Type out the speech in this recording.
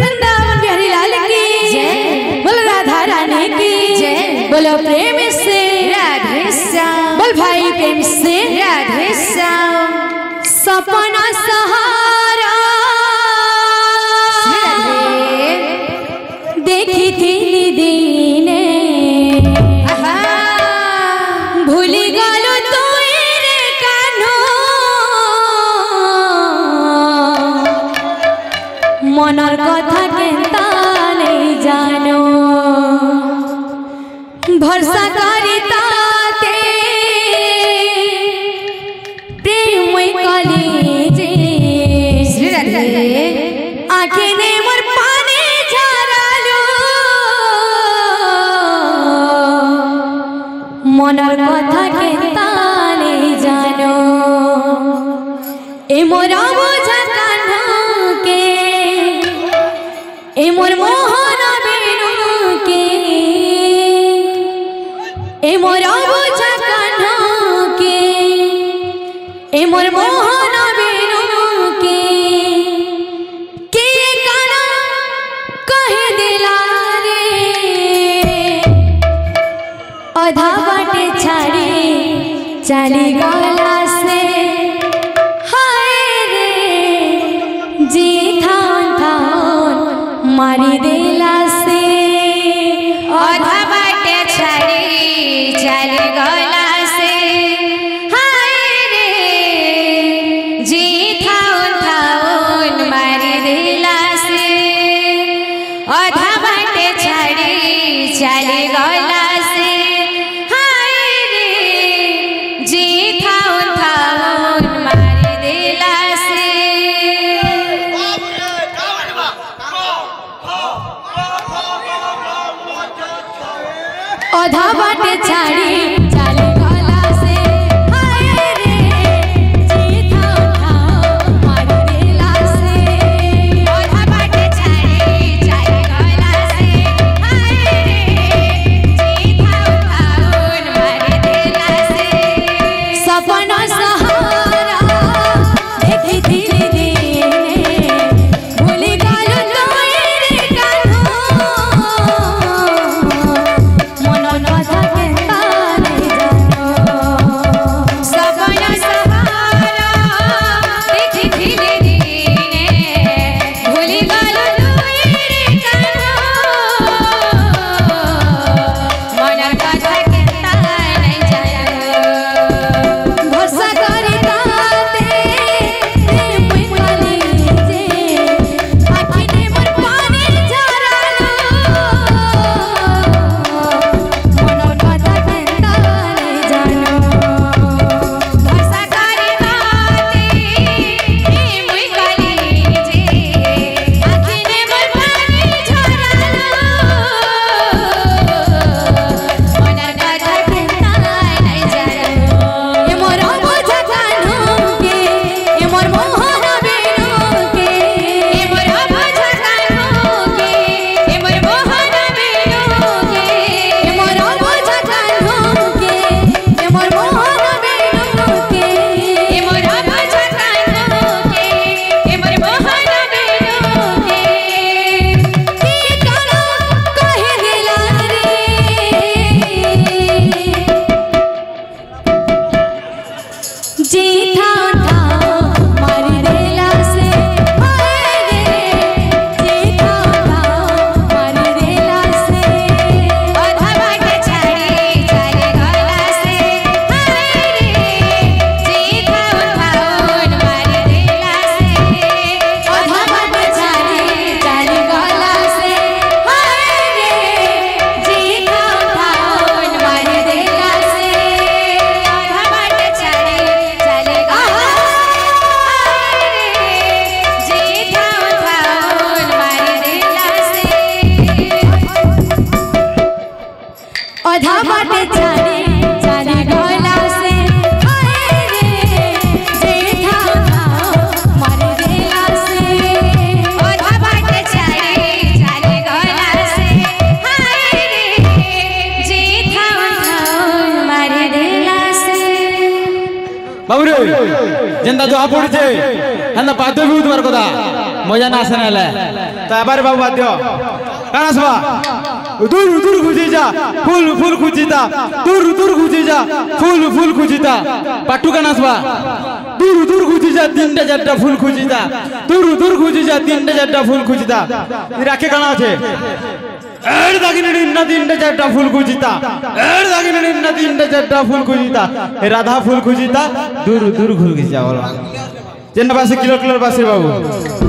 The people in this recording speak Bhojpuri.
वृंदावन बिहारी लाल की जय, बोल राधा रानी की जय, बोलो प्रेम से राधे श्याम, बोल भाई प्रेम से राधे श्याम। सपना सहारा देखी थी दीने भूली गलो तो रे कान्हो मनर कथा केता नहीं जानो भरसा करिता प्रेम कली आखे ने मोर पानी झरालो मनर कथा केता नहीं जानो ए मोर बोझा कान्हा के ए मोर मोहन बेनु के ए मोर बोझा कान्हा के ए मोर मोहन बेनु के काना कहे दिला रे आधा बाटे छाड़ी चली गला से हाय रे जी थान थान मारी दिला से आधा बाटे छाड़ी चली गला से हाय रे जी थान थान मारी दिला से आधा बाटे छाड़ी चली गला से हाय रे जी थान थान मारी दिला से आधा बाटे छाड़ी चली गला से हाय रे जी थान थान मारी दिला से आधा बाटे छाड़ी चली गला से हाय रे जी थान थान मारी दिला से सपना सहारा देखी थी दीने भूली गलो तो रे कान्हो मनर कथा केता नहीं जानो सपना सहारा देखी थी दीने भूली गलो तो रे कान्हो मनर कथा केता नहीं जानो भरसा करिता प्रेम कली आखी ने मोर पानी झरालो मनर कथा केता नहीं जानो भरसा करिता प्रेम कली आखी ने मोर पानी झरालो मनर कथा केता नहीं जानो ए मोर बोझा कान्हो के ए मोर मोहन बेनु के ए मोर बोझा कान्हो के ए मोर मोहन बेनु के ए मोर बोझा कान्हो के ए मोर मोहन बेनु के ए मोर बोझा कान्हो के ए मोर मोहन बेनु के काना कहे दिला रे जी थान थान मारी दिला से हाय रे जी थान थान मारी दिला से आधा बाटे छाड़ी चली गला से हाय रे जी थान थान मारी दिला से आधा बाटे छाड़ी चली गला से हाय रे जी थान थान मारी दिला से आधा बाटे छाड़ी चली गला जी थान थान मारी दिला से आधा बाटे छाड़ी चली गला से हाय रे जी थान थान मारी दिला से आधा बाटे छाड़ी चली गला से हाय रे जी थान थान मारी दिला से बाबू रे जेंदा जो पड़े हंदा पाते भी तुम्हार कथा मजा ना आसने ताबार बाबू बाध्य काना सवा दूर दूर खुजिजा फूल फूल खुजिता दूर दूर खुजिजा फूल फूल खुजिता पाटू काना सवा दूर दूर खुजिजा तीनटा चारटा फूल खुजिता दूर दूर खुजिजा तीनटा चारटा फूल खुजिता राखे काना আছে एड़ दागिने निन्ना तीनटा चारटा फूल खुजिता एड़ दागिने निन्ना तीनटा चारटा फूल खुजिता राधा फूल खुजिता दूर दूर खुजिजा बोला जेन पासे किलो किलो पासे बाबू